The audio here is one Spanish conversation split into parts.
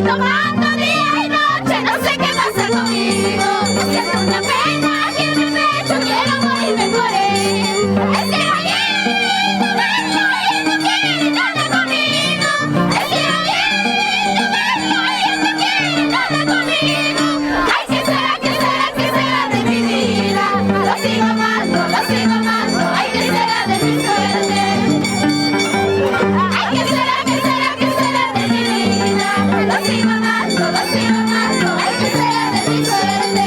tomando día y noche, no sé qué pasa conmigo. Siento una pena aquí en mi pecho, quiero morirme por él. Es que ayer no verlo y él no quiere nada conmigo. Es que ayer no verlo y él no quiere nada conmigo. Ay, ¿qué será, qué será, qué será de mi vida? Lo sigo amando, ay, ¿qué será de mi suerte? Ay, ¿qué será, qué será, qué será de mi vida? Lo sigo amando, ay, ¿qué será de mi suerte?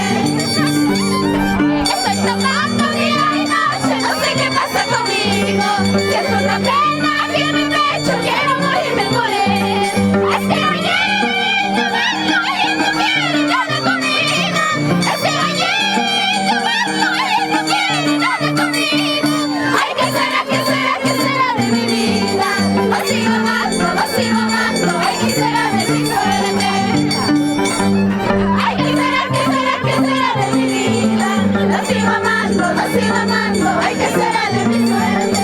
Estoy tomando día y noche, no sé qué pasa conmigo. Siento una pena aquí en mi pecho, quiero morirme por él. Es que ayer no verlo y él no quiere nada conmigo. Es que ayer no verlo y él no quiere nada conmigo. Ay, ¿qué será, qué será, qué será de mi vida? Lo sigo amando, ay, ¿qué será de mi suerte? Ay, ¿qué será, qué será, qué será de mi vida? Lo sigo amando, ay, ¿qué será de mi suerte?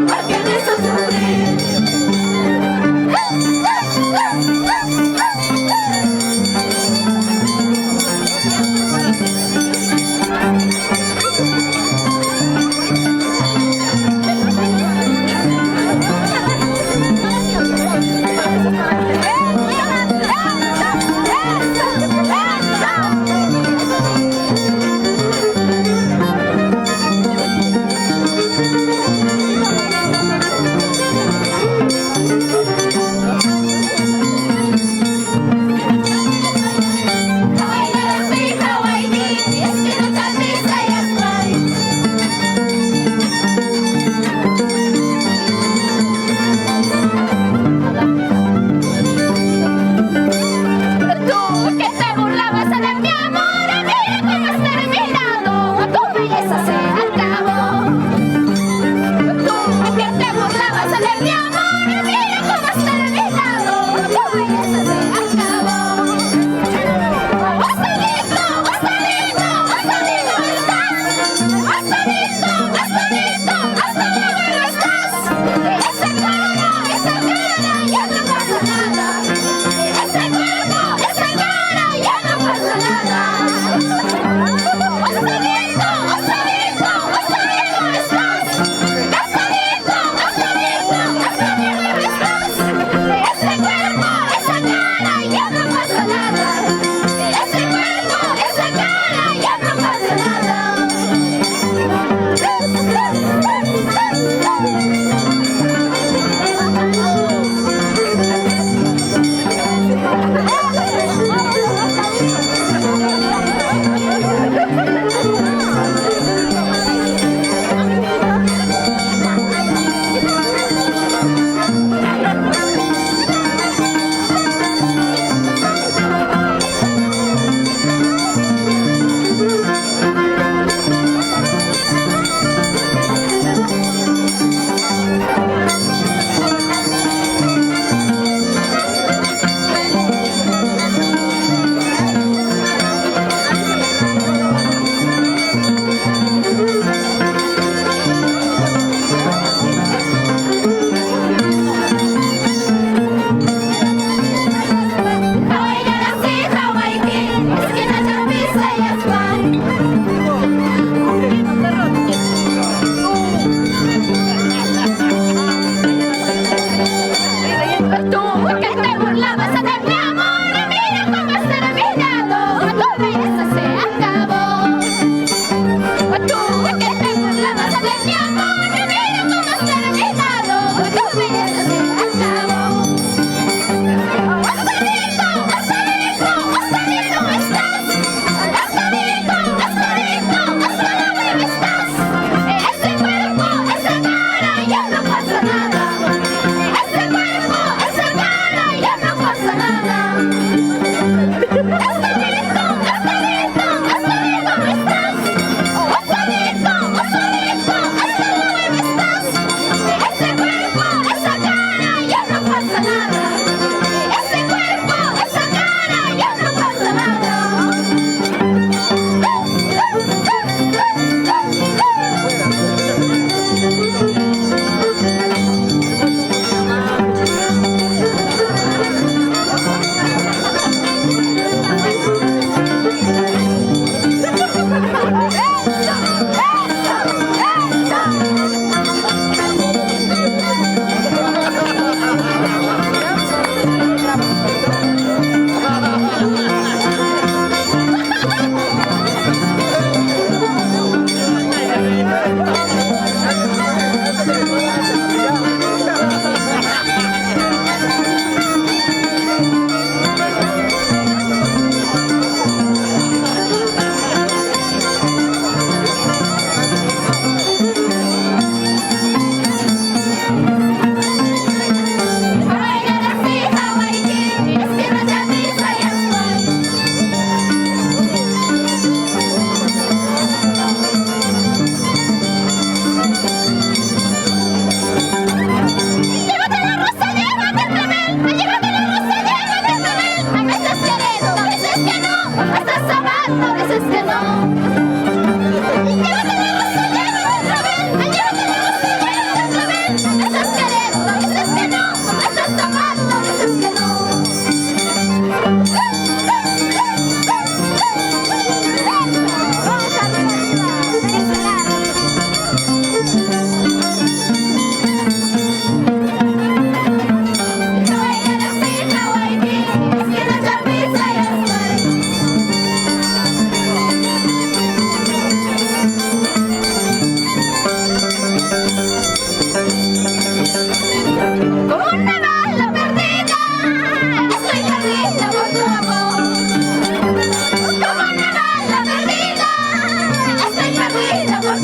porque me hizo sufrir.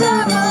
amor.